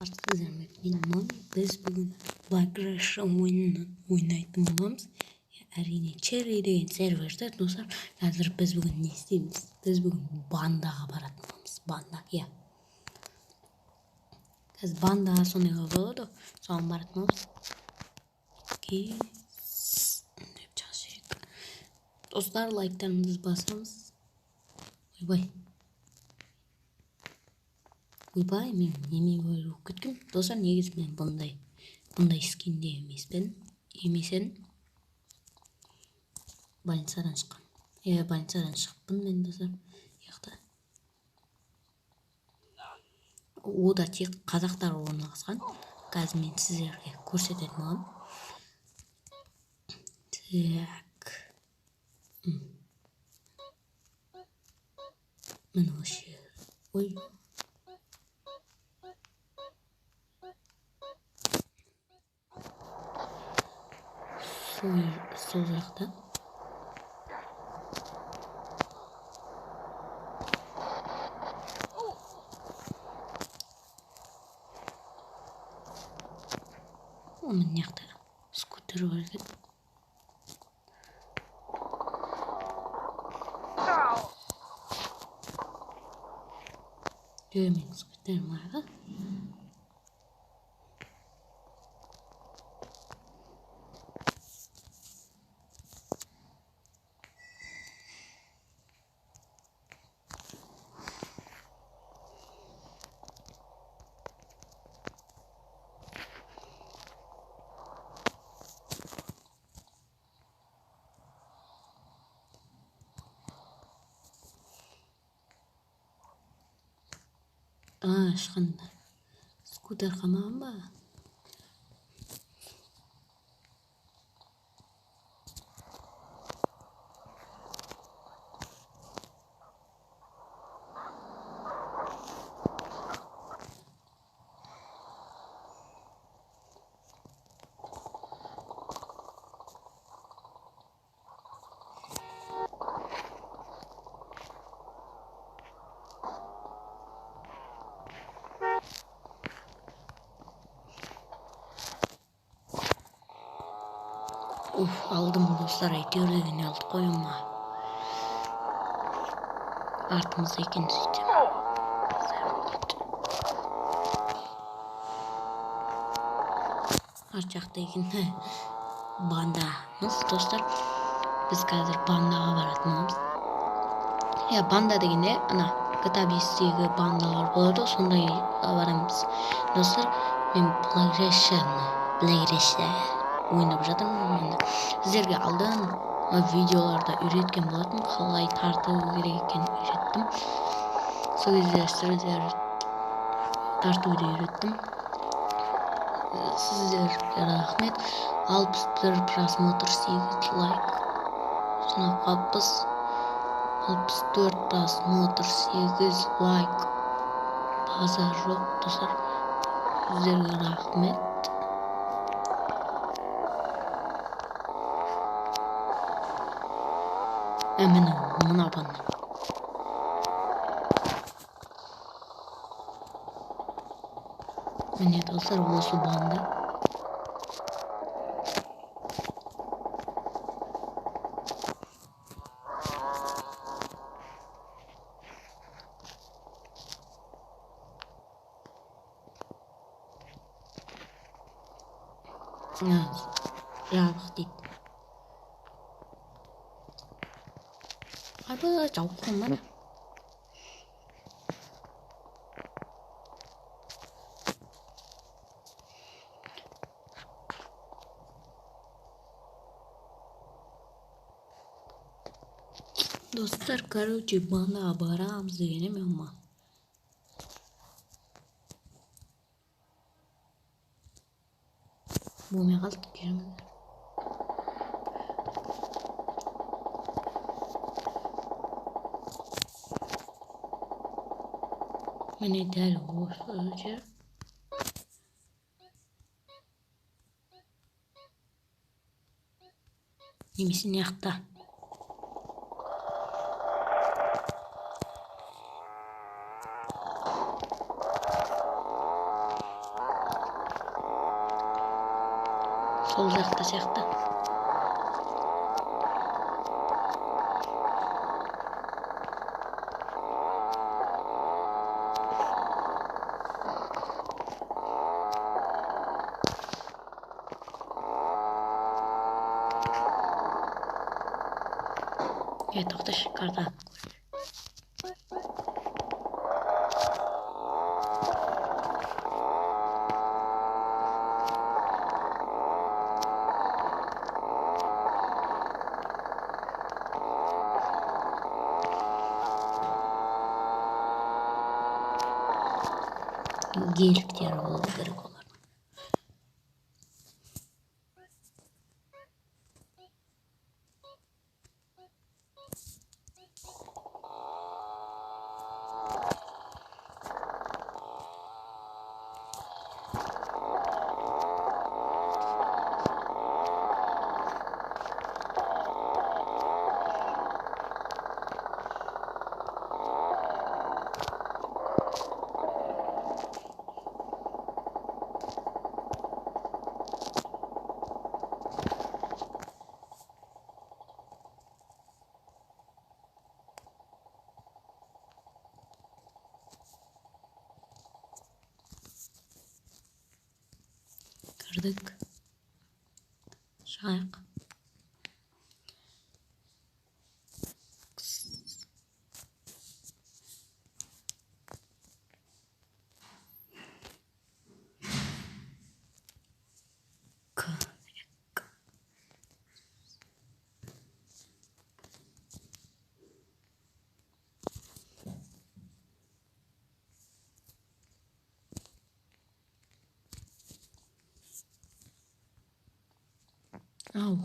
Мен біз бүгін Bagration ойынын ойнайтын боламыз. Әрине Cherry деген серверде достар. Қазір біз бүгін не істейміз? Біз бүгін бандаға баратын боламыз. Банда, иә. Қазір бандаға сондайға болады, соған баратын боламыз. Деп жазайық. Достар, лайктарыңызды басамыз. Ойбай, мен неме болып кеткем. Достар, негізі мен бұндай скинде емесен больницадан шыққан. Больницадан шықпын мен, достар. Яқта. Ода тек қазақтар орналасқан. Қазір мен сіздерге көрсететін боламын. Так. Мен вообще. Ой. Сол жақта. Мен жақта скутер бар екен. Мен скутерім бар. Ешқанда скутер қамаған ба? Алдым достар, әйтеуір деген алды қойым ма. Артымызда екен сөйтем. Арт жақта екен бандамыз достар. Біз қазір бандаға баратын боламыз. Банда дегенде ана GTA 5-тегі бандалар болады, сондай барамыз. Достар, мен Bagration ойнап жатырмын. Сіздерге алдын видеоларда үйреткен болатын, қалай тарту керек екенін үйреттім. Сол кезде сіздер тартуды үйреттім. Сіздерге рахмет. 61 просмотр, 8 лайк. Жинап қалыппыз. 64 просмотр, 8 лайк. Базар жоқ, достар. Сіздерге рахмет. Мына банда. Міне достар, осы банда. Жабық дейді. Жауып қалмады. Достар, короче, бандаға барамыз дегенім ма. Болмай қалды, келіңіздер. Міне дәл осы жер. Немесе неқта. сол жақта сияқты. Тоқташы, карта. Геліктері болу керек олар. Кірдік. Шығайық.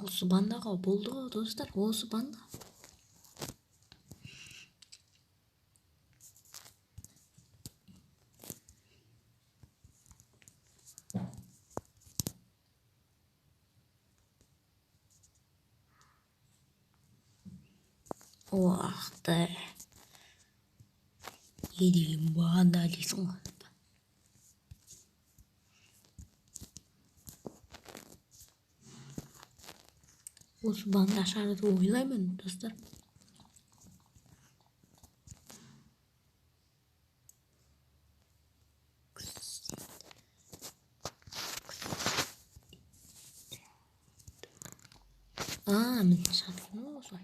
Осы бандаға болды ғой достар, осы банда. Уақты. Не деген банда дейсің ғой. Осы банда ашарды ойлаймын, достар. Мен шатырмын осылай.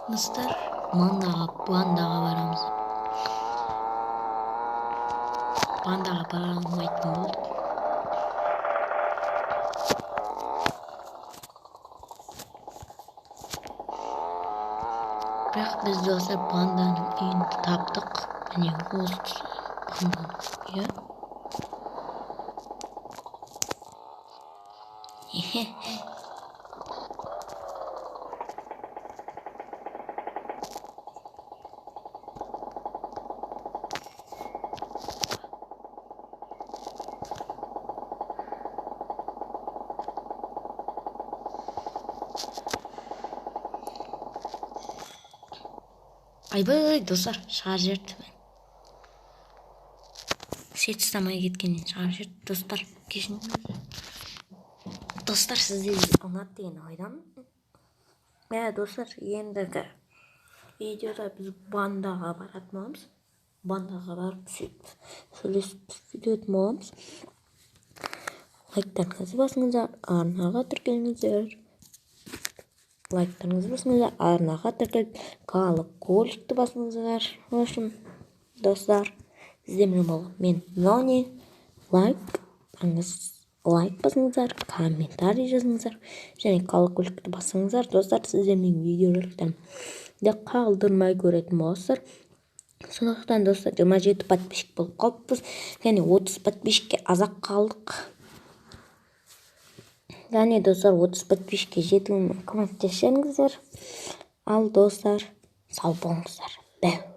Достар, бандаға барамыз. Бандаға бара алмайтын болдық. Бірақ біз достар банданың үйін таптық. Міне осы банданың үйі. Айбай достар, шығар жерді мен. Сет ұстамай кеткеннен шығар жерді достар. Кешіңіздер. Достар, сізде ұнады деген ойдамын. Достар, ендігі видеода біз бандаға баратын боламыз. Бандаға барып сөйлесіп сөйлетін боламыз. Лайктарыңызды басыңыздар, арнаға тіркеліңіздер. Лайктарыңызды басыңыздар, арнаға тіркеліп, колокольчикті басыңыздар. В общем, достар, сіздермен болған мен Нони. Лайк басыңыздар, комментарий жазыңыздар, және колокольчикті басыңыздар. Достар, сіздер менің видеоларымды қалдырмай көретін боласыздар. Сондықтан достар 27 подписчик болып қалыппыз. Яғни 30 подписчикке азақ қалдық. Яғни достар 30 подписчикке жетуіме көмектесіңіздер. Ал достар, сау болыңыздар. Бәу.